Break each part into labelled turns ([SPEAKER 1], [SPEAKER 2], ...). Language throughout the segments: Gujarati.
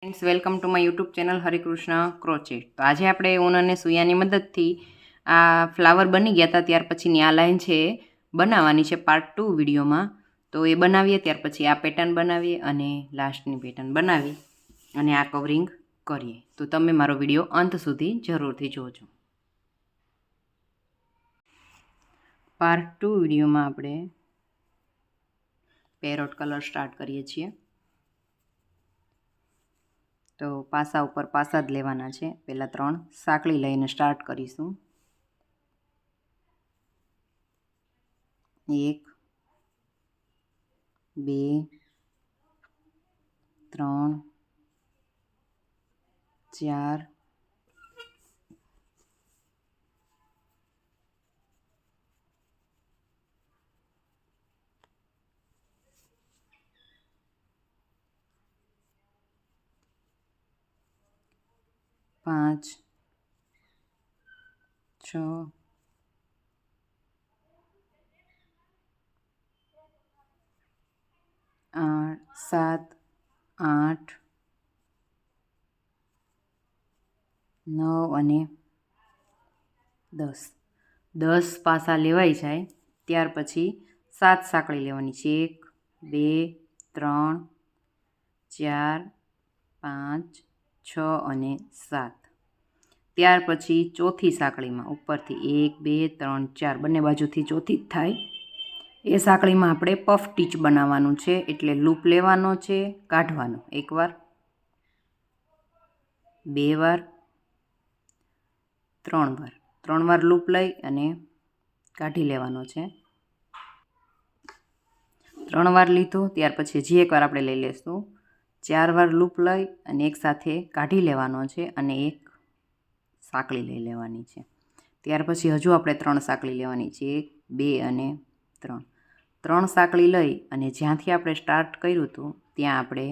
[SPEAKER 1] Friends, welcome to my YouTube channel Harikrishna crochet. તો આજે આપણે ઊન અને સૂયાની મદદથી આ ફ્લાવર બની ગયા હતા, ત્યાર પછીની આ લાઈન છે એ બનાવવાની છે પાર્ટ 2 વિડીયોમાં. તો એ બનાવીએ, ત્યાર પછી આ પેટર્ન બનાવીએ અને લાસ્ટની પેટર્ન બનાવી અને આ કવરિંગ કરીએ. તો તમે મારો વિડીયો અંત સુધી જરૂરથી જોજો. પાર્ટ 2 વિડીયોમાં આપણે પેરોટ કલર સ્ટાર્ટ કરીએ છીએ. તો પાસા ઉપર પાસા જ લેવાના છે. પહેલાં 3 સાંકળી લઈને સ્ટાર્ટ કરીશું. 1 2 3 4 5 6 7 8 9 અને 10 પાસા લેવાઈ જાય ત્યાર પછી 7 સાંકળી લેવાની છે. 1 2 3 4 5 6 અને 7. ત્યાર પછી ચોથી સાંકળીમાં ઉપરથી 1 2 3 4 બંને બાજુથી ચોથી જ થાય એ સાંકળીમાં આપણે પફ ટીચ બનાવવાનું છે. એટલે લૂપ લેવાનો છે, કાઢવાનો. એકવાર, બે વાર, ત્રણ વાર લૂપ લઈ અને કાઢી લેવાનો છે. 3 વાર લીધો ત્યાર પછી હજી એકવાર આપણે લઈ લઈશું. 4 વાર લૂપ લઈ અને એકસાથે કાઢી લેવાનો છે અને એક સાંકળી લઈ લેવાની છે. ત્યાર પછી હજુ આપણે 3 સાંકળી લેવાની છે. 1 2 અને 3 સાંકળી લઈ અને જ્યાંથી આપણે સ્ટાર્ટ કર્યું હતું ત્યાં આપણે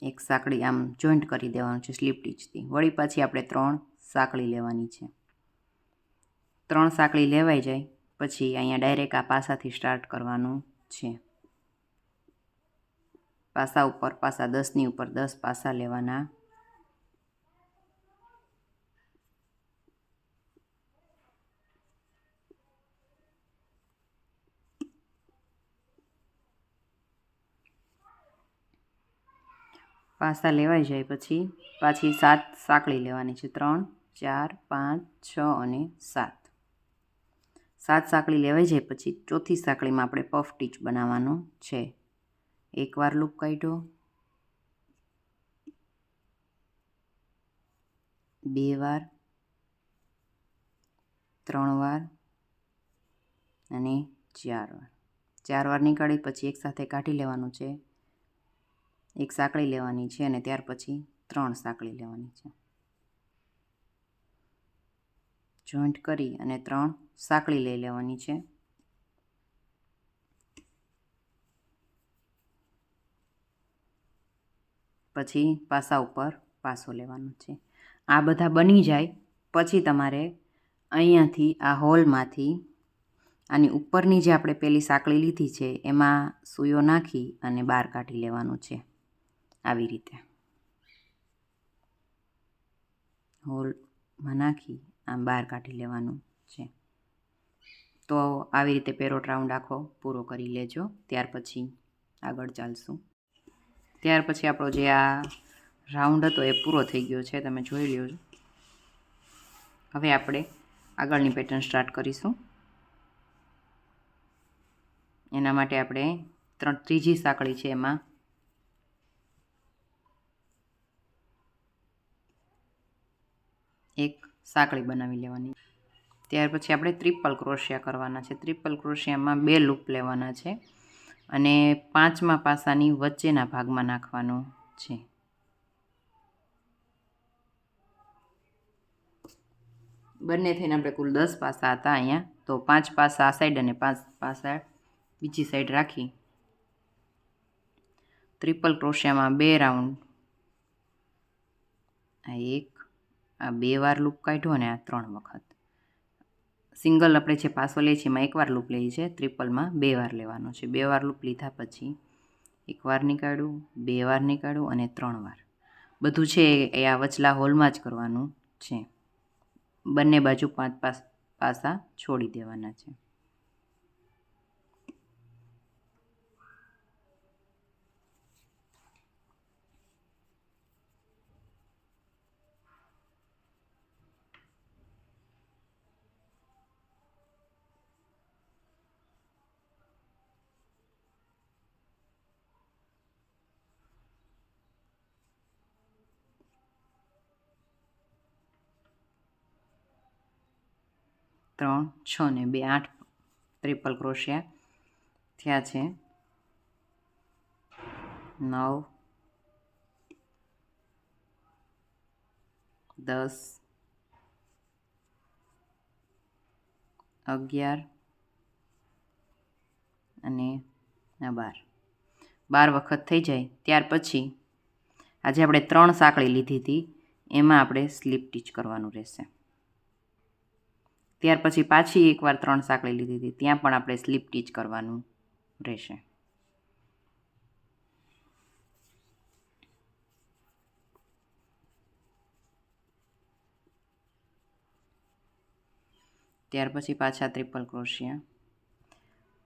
[SPEAKER 1] એક સાંકળી આમ જોઈન્ટ કરી દેવાનું છે સ્લીપ ટીચથી. વળી પાછી આપણે 3 સાંકળી લેવાની છે. 3 સાંકળી લેવાઈ જાય પછી અહીંયા ડાયરેક્ટ આ પાસાથી સ્ટાર્ટ કરવાનું છે. પાસા ઉપર પાસા, 10ની ઉપર 10 પાસા લેવાના. પાસા લેવાઈ જાય પછી પાછી 7 સાંકળી લેવાની છે. 3 4 5 6 અને 7. 7 સાંકળી લેવાઈ જાય પછી ચોથી સાંકળીમાં આપણે પફ ટીચ બનાવવાનું છે. એકવાર લૂપ કાઢ્યો, 2 વાર, 3 વાર અને 4 વાર. 4 વાર નીકાળી પછી એકસાથે કાઢી લેવાનું છે. એક સાંકળી લેવાની છે અને ત્યાર પછી 3 સાંકળી લેવાની છે. જોઈન્ટ કરી અને 3 સાંકળી લઈ લેવાની છે. પછી પાસા ઉપર પાસો લેવાનો છે. આ બધા બની જાય પછી તમારે અહીંયાથી આ હોલમાંથી આની ઉપરની જે આપણે પેલી સાંકળી લીધી છે એમાં સૂયો નાખી અને બહાર કાઢી લેવાનું છે. આવી રીતે હોલમાં નાખી આમ બહાર કાઢી લેવાનું છે. તો આવી રીતે પેરોટ રાઉન્ડ આખો પૂરો કરી લેજો. ત્યાર પછી આગળ ચાલશું. ત્યાર પછી આપણો જે આ રાઉન્ડ હતો એ પૂરો થઈ ગયો છે, તમે જોઈ લ્યો છો. હવે આપણે આગળની પેટર્ન સ્ટાર્ટ કરીશું. એના માટે આપણે ત્રીજી સાંકળી છે એમાં એક સાંકળી બનાવી લેવાની. ત્યાર પછી આપણે ટ્રિપલ ક્રોશિયા કરવાના છે. ટ્રિપલ ક્રોશિયામાં 2 લૂપ લેવાના છે અને 5મા પાસાની વચ્ચેના ભાગમાં નાખવાનું છે. બંને થઈને આપણે કુલ 10 પાસા હતા અહીંયા. તો 5 પાસા આ સાઈડ અને 5 પાસા બીજી સાઈડ રાખી ટ્રિપલ ક્રોશિયામાં 2 રાઉન્ડ, આ 1, આ 2 વાર લૂપ કાઢ્યો અને આ 3 વખત. સિંગલ આપણે જે પાસો લઈએ છીએ એમાં 1 વાર લૂપ લઈએ છીએ, ટ્રિપલમાં 2 વાર લેવાનો છે. 2 વાર લૂપ લીધા પછી એક વાર નીકાળ્યું, 2 વાર નીકાળ્યું અને 3 વાર. બધું છે એ આ વચલા હોલમાં જ કરવાનું છે. બંને બાજુ 5 પાસા છોડી દેવાના છે. ત્રણ, 6 ને 2 8 ટ્રિપલ ક્રોશિયા થયા છે. 9 10 11 અને 12 વખત થઈ જાય ત્યાર પછી આજે આપણે 3 સાંકળી લીધી હતી એમાં આપણે સ્લીપ સ્ટીચ કરવાનું રહેશે. ત્યાર પછી પાછી એકવાર 3 સાંકળી લીધી હતી ત્યાં પણ આપણે સ્લીપ સ્ટીચ કરવાનું રહેશે. ત્યાર પછી પાછા ટ્રિપલ ક્રોશિયા,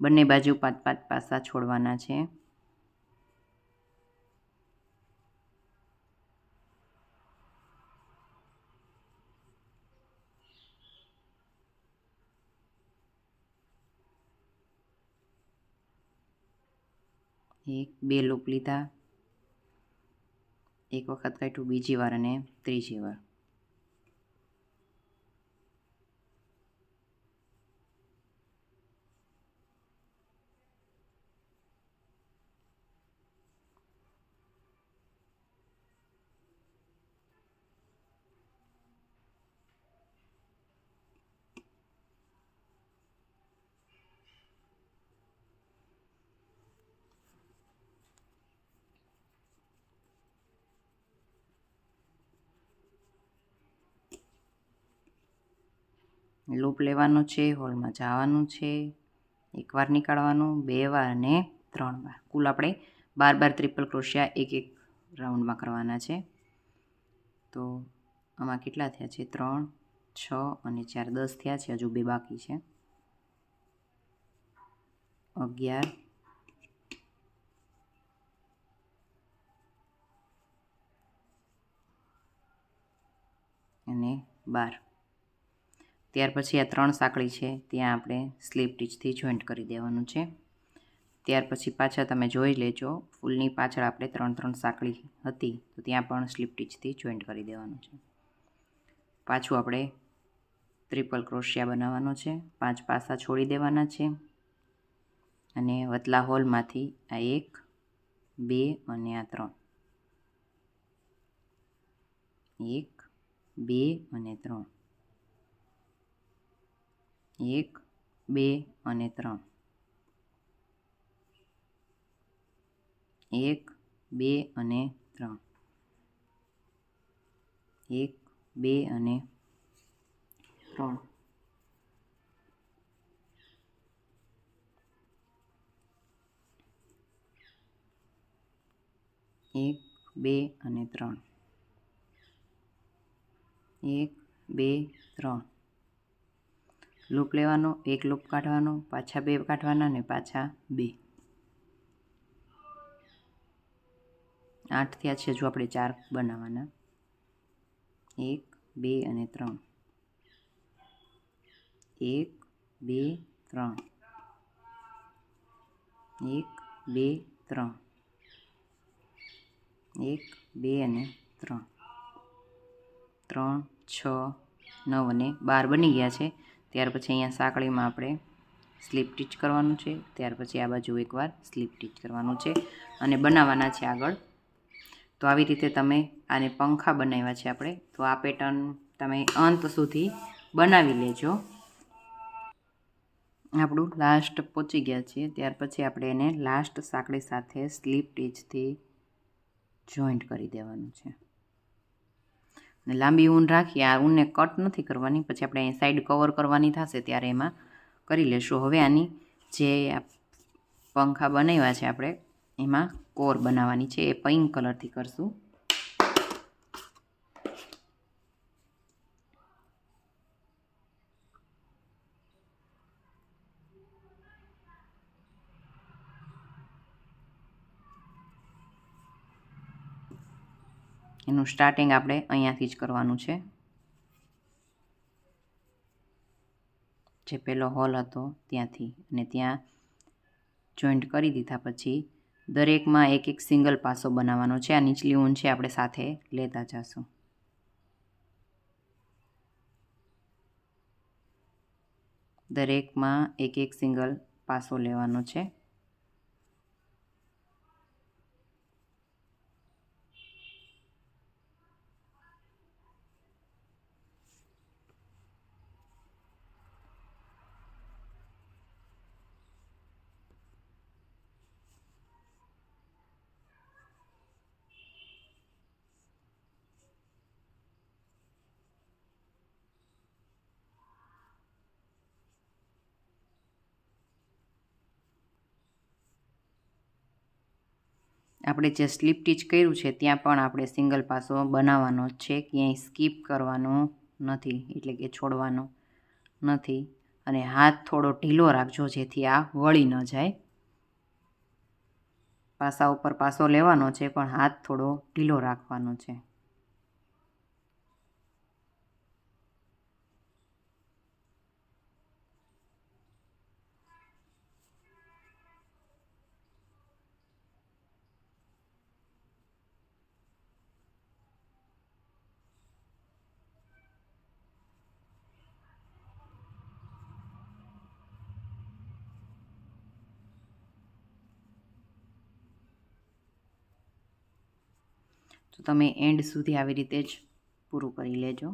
[SPEAKER 1] બંને બાજુ 5 પાસા છોડવાના છે. એક 2 લૂપ લીધા, એક વખત કાઢ્યું, બીજી વાર અને ત્રીજી વાર. લૂપ લેવાનું છે, હોલમાં જવાનું છે, એકવાર નીકાળવાનું, 2 વાર અને 3 વાર. કુલ આપણે 12 ટ્રિપલ ક્રોશિયા એક રાઉન્ડમાં કરવાના છે. તો આમાં કેટલા થયા છે? 3 6 અને 4 10 થયા છે. હજુ 2 બાકી છે. 11 અને 12. ત્યાર પછી આ 3 સાંકળી છે ત્યાં આપણે સ્લીપ સ્ટીચથી જોઈન્ટ કરી દેવાનું છે. ત્યાર પછી પાછા તમે જોઈ લેજો, ફૂલની પાછળ આપણે 3 સાંકળી હતી તો ત્યાં પણ સ્લીપ સ્ટીચથી જોઈન્ટ કરી દેવાનું છે. પાછું આપણે ટ્રિપલ ક્રોશિયા બનાવવાનો છે, 5 પાસા છોડી દેવાના છે અને વતલા હોલમાંથી આ 1 2 અને આ 3, 1 2 અને 3, 1 2 અને 3, 1 2 અને 3, 1 2 અને 3, 1 2 અને 3, 1 2 3. લૂપ લેવાનો, એક લૂપ કાઢવાનો, પાછા 2 કાઢવાના ને પાછા 2. 8 થયા છે. જો આપણે 4 બનાવવાના, 1 2 અને 3, 1 2 3, 1 2 3, 1 2 અને 3, 3 6 9 અને 12 બની ગયા છે. ત્યાર પછી અહીંયા સાંકળીમાં આપણે સ્લીપ સ્ટીચ કરવાનું છે. ત્યાર પછી આ બાજુ એકવાર સ્લીપ સ્ટીચ કરવાનું છે અને બનાવવાના છે આગળ. તો આવી રીતે તમે આને પંખા બનાવ્યા છે આપણે. તો આ પેટર્ન તમે અંત સુધી બનાવી લેજો. આપણું લાસ્ટ પહોંચી ગયા છીએ. ત્યાર પછી આપણે એને લાસ્ટ સાંકળી સાથે સ્લીપ સ્ટીચથી જોઈન્ટ કરી દેવાનું છે. અને લાંબી ઊન રાખી, આ ઊનને કટ નથી કરવાની, પછી આપણે અહીં સાઈડ કવર કરવાની થશે ત્યારે એમાં કરી લેશું. હવે આની જે પંખા બનાવ્યા છે આપણે એમાં કોર બનાવવાની છે, એ પિંક કલરથી કરશું. એનું સ્ટાર્ટિંગ આપણે અહીંયાથી જ કરવાનું છે. જે પહેલો હોલ હતો ત્યાંથી, અને ત્યાં જોઈન્ટ કરી દીધા પછી દરેકમાં એક એક સિંગલ પાસો બનાવવાનો છે. આ નીચલી ઊન છે આપણે સાથે લેતા જઈશું. દરેકમાં એક એક સિંગલ પાસો લેવાનો છે. આપણે જે સ્લીપ ટીચ કર્યું છે ત્યાં પણ આપણે સિંગલ પાસો બનાવવાનો છે, ક્યાંય સ્કીપ કરવાનો નથી, એટલે કે છોડવાનો નથી. અને હાથ થોડો ઢીલો રાખજો જેથી આ વળી ન જાય. પાસા ઉપર પાસો લેવાનો છે પણ હાથ થોડો ઢીલો રાખવાનો છે. તો તમે એન્ડ સુધી આવી રીતે જ પૂરું કરી લેજો.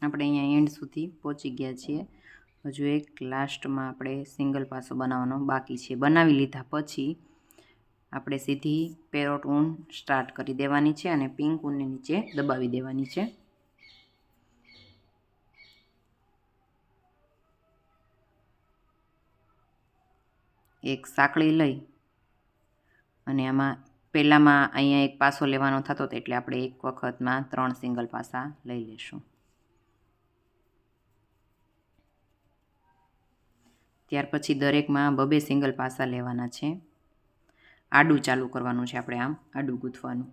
[SPEAKER 1] આપણે અહીંયા એન્ડ સુધી પહોંચી ગયા છીએ. હજુ એક લાસ્ટમાં આપણે સિંગલ પાસો બનાવવાનો બાકી છે. બનાવી લીધા પછી આપણે સીધી પેરોટ ઊન સ્ટાર્ટ કરી દેવાની છે અને પિંક ઊનને નીચે દબાવી દેવાની છે. એક સાંકળી લઈ અને આમાં પહેલાંમાં અહીંયા એક પાસો લેવાનો થતો હતો, એટલે આપણે એક વખતમાં 3 સિંગલ પાસા લઈ લઈશું. ત્યાર પછી દરેકમાં 2 સિંગલ પાસા લેવાના છે. આડું ચાલુ કરવાનું છે, આપણે આમ આડું ગૂંથવાનું.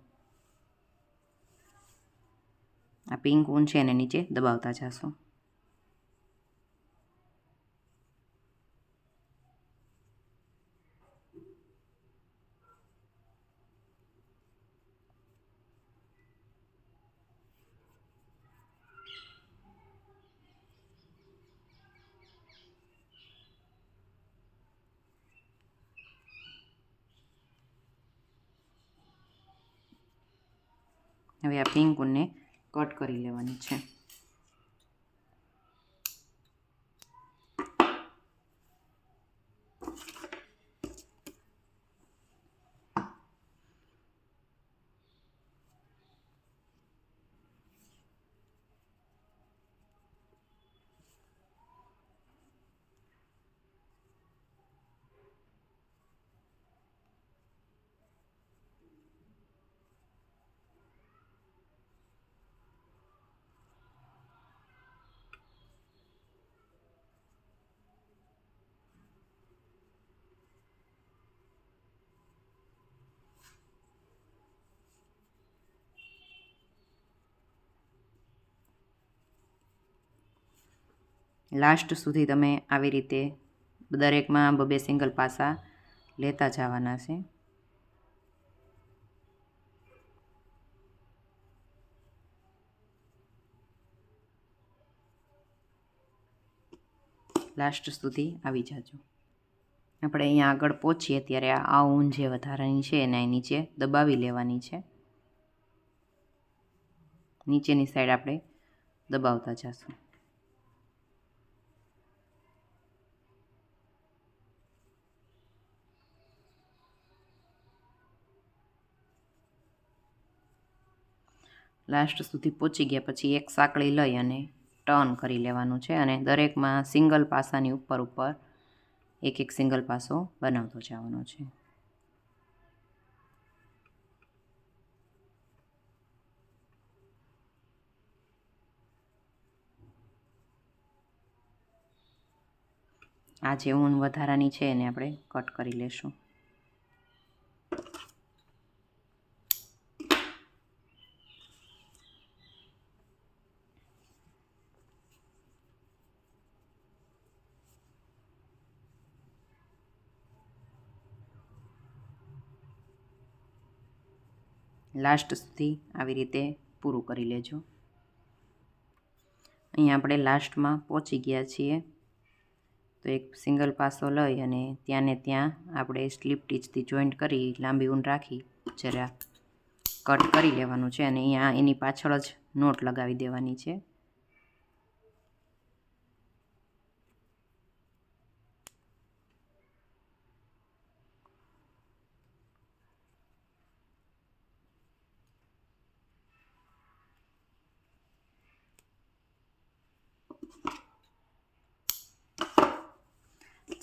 [SPEAKER 1] આ પિંક ઊન છે એને નીચે દબાવતા જશું. હવે આ પિંક ઊનને કટ કરી લેવાની છે. લાસ્ટ સુધી તમે આવી રીતે દરેકમાં 2 સિંગલ પાસા લેતા જવાના છે. લાસ્ટ સુધી આવી જાજો. આપણે અહીંયા આગળ પહોંચીએ ત્યારે આ ઊન જે વધારાની છે એને નીચે દબાવી લેવાની છે. નીચેની સાઈડ આપણે દબાવતા જશું. લાસ્ટ સુધી પહોંચી ગયા પછી એક સાંકળી લઈ અને ટર્ન કરી લેવાનું છે અને દરેકમાં સિંગલ પાસાની ઉપર એક એક સિંગલ પાસો બનાવતો જવાનો છે. આ જે ઊન વધારાની છે એને આપણે કટ કરી લેશું. લાસ્ટ સુધી આવી રીતે પૂરું કરી લેજો. અહીંયા આપણે લાસ્ટમાં પહોંચી ગયા છીએ. તો એક સિંગલ પાસો લઈ અને ત્યાં ને ત્યાં આપણે સ્લીપ ટીચથી જોઈન્ટ કરી લાંબી ઊન રાખી જરા કટ કરી લેવાનું છે અને અહીંયા એની પાછળ જ નોટ લગાવી દેવાની છે.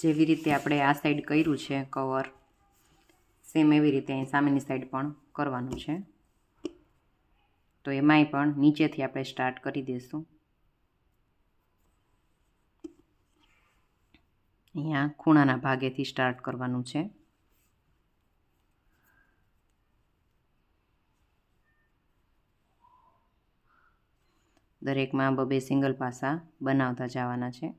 [SPEAKER 1] જેવી રીતે આપણે આ સાઈડ કર્યું છે કવર, સેમ એવી રીતે અહીં સામેની સાઈડ પણ કરવાનું છે. તો એમાંય પણ નીચેથી આપણે સ્ટાર્ટ કરી દઈશું. અહીંયા ખૂણાના ભાગેથી સ્ટાર્ટ કરવાનું છે. દરેકમાં 2 સિંગલ પાસા બનાવતા જવાના છે.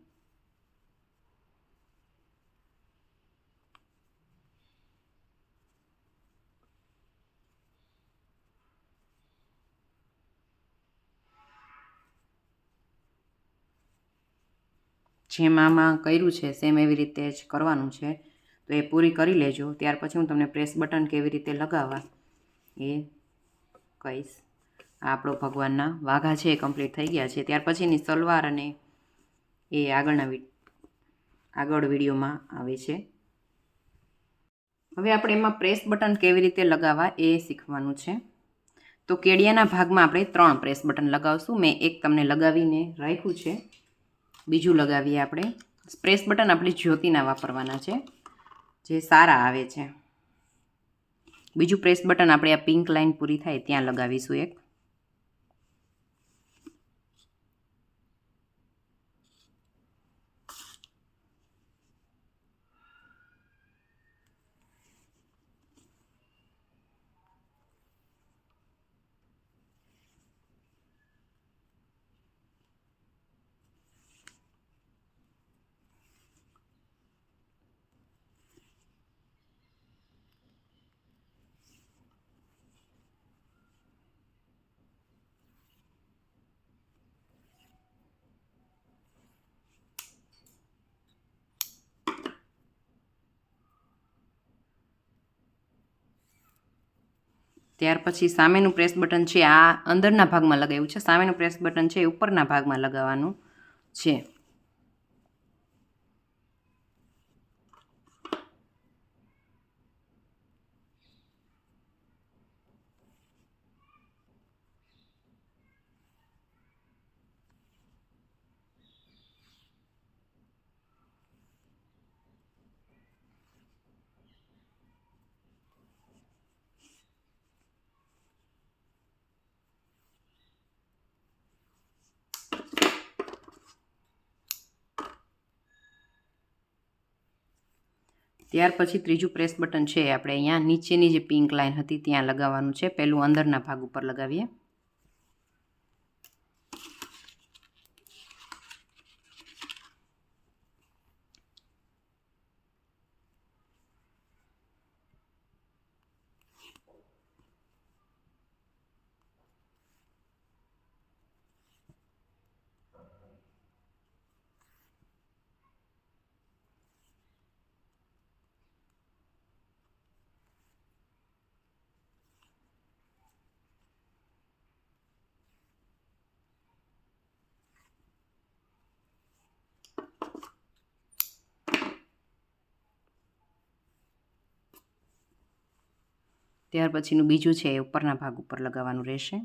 [SPEAKER 1] જેમ આમાં કર્યું છે સેમ એવી રીતે જ કરવાનું છે. તો એ પૂરી કરી લેજો. ત્યાર પછી હું તમને પ્રેસ બટન કેવી રીતે લગાવવા એ કહીશ. આ આપણો ભગવાનના વાઘા છે એ કમ્પ્લીટ થઈ ગયા છે. ત્યાર પછીની સલવાર અને એ આગળ વિડીયોમાં આવે છે. હવે આપણે એમાં પ્રેસ બટન કેવી રીતે લગાવવા એ શીખવાનું છે. તો કેડિયાના ભાગમાં આપણે 3 પ્રેસ બટન લગાવશું. મેં એક તમને લગાવીને રાખ્યું છે, બીજું લગાવીએ આપણે. પ્રેસ બટન આપણે જ્યોતિના વાપરવાના છે, જે સારા આવે છે. બીજું પ્રેસ બટન આપણે આ પિંક લાઈન પૂરી થાય ત્યાં લગાવીશું એક. ત્યાર પછી સામેનું પ્રેસ બટન છે આ અંદરના ભાગમાં લગાવ્યું છે, સામેનું પ્રેસ બટન છે એ ઉપરના ભાગમાં લગાવવાનું છે. ત્યાર પછી ત્રીજું પ્રેસ બટન છે આપણે અહીંયા નીચેની જે પિંક લાઈન હતી ત્યાં લગાવવાનું છે. પહેલું અંદરના ભાગ ઉપર લગાવીએ. ત્યાર પછીનું બીજું છે એ ઉપરના ભાગ ઉપર લગાવવાનું રહેશે.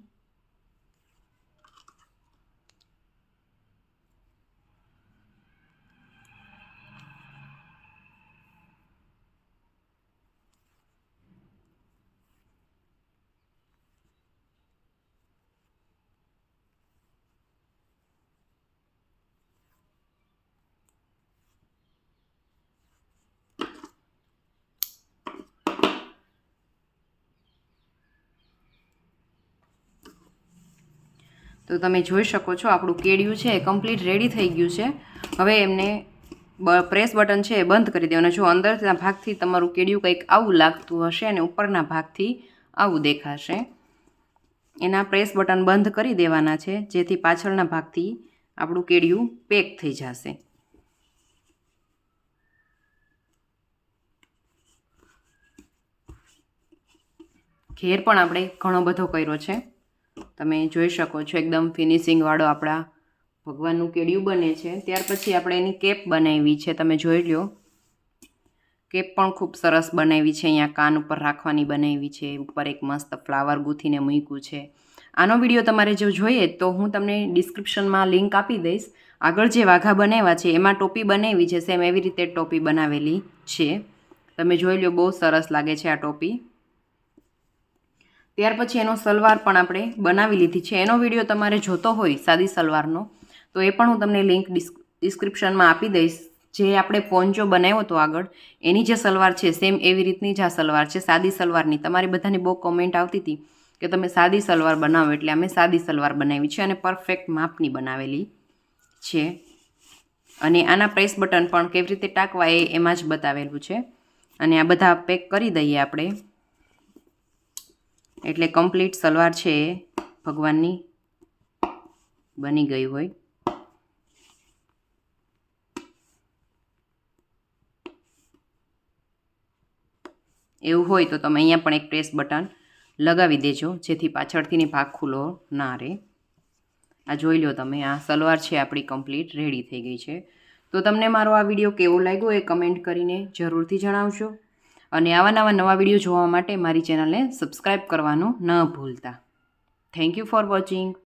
[SPEAKER 1] તો તમે જોઈ શકો છો આપણું કેડિયું છે એ કમ્પ્લીટ રેડી થઈ ગયું છે. હવે એમને પ્રેસ બટન છે એ બંધ કરી દેવાનું. જો અંદરના ભાગથી તમારું કેડિયું કંઈક આવું લાગતું હશે અને ઉપરના ભાગથી આવું દેખાશે. એના પ્રેસ બટન બંધ કરી દેવાના છે, જેથી પાછળના ભાગથી આપણું કેડિયું પેક થઈ જશે. ઘેર પણ આપણે ઘણો બધો કર્યો છે. તમે જોઈ શકો છો એકદમ ફિનિશિંગવાળો આપણા ભગવાનનું કેડિયું બને છે. ત્યાર પછી આપણે એની કેપ બનાવી છે. તમે જોઈ લો, કેપ પણ ખૂબ સરસ બનાવી છે. અહીંયા કાન ઉપર રાખવાની બનાવી છે. ઉપર એક મસ્ત ફ્લાવર ગૂંથીને મૂક્યું છે. આનો વિડીયો તમારે જો જોઈએ તો હું તમને ડિસ્ક્રિપ્શનમાં લિંક આપી દઈશ. આગળ જે વાઘા બનાવ્યા છે એમાં ટોપી બનાવી છે, સેમ એવી રીતે ટોપી બનાવેલી છે. તમે જોઈ લો, બહુ સરસ લાગે છે આ ટોપી. ત્યાર પછી એનો સલવાર પણ આપણે બનાવી લીધી છે. એનો વિડીયો તમારે જોતો હોય સાદી સલવારનો તો એ પણ હું તમને લિંક ડિસ્ક્રિપ્શનમાં આપી દઈશ. જે આપણે પોન્ચો બનાવ્યો હતો આગળ, એની જે સલવાર છે સેમ એવી રીતની જ આ સલવાર છે, સાદી સલવારની. તમારી બધાની બહુ કોમેન્ટ આવતી હતી કે તમે સાદી સલવાર બનાવો, એટલે અમે સાદી સલવાર બનાવી છે અને પરફેક્ટ માપની બનાવેલી છે. અને આના પ્રેસ બટન પણ કેવી રીતે ટાંકવા એ એમાં જ બતાવેલું છે. અને આ બધા પેક કરી દઈએ આપણે, એટલે કમ્પ્લીટ સલવાર છે એ ભગવાનની બની ગઈ હોય. એવું હોય તો તમે અહીંયા પણ એક પ્રેસ બટન લગાવી દેજો, જેથી પાછળથીની ભાગ ખુલ્લો ના રહે. આ જોઈ લો તમે, આ સલવાર છે આપણી કમ્પ્લીટ રેડી થઈ ગઈ છે. તો તમને મારો આ વિડીયો કેવો લાગ્યો એ કમેન્ટ કરીને જરૂરથી જણાવજો. અને આવા નવા વિડીયો જોવા માટે મારી ચેનલને સબસ્ક્રાઈબ કરવાનું ન ભૂલતા. Thank you for watching.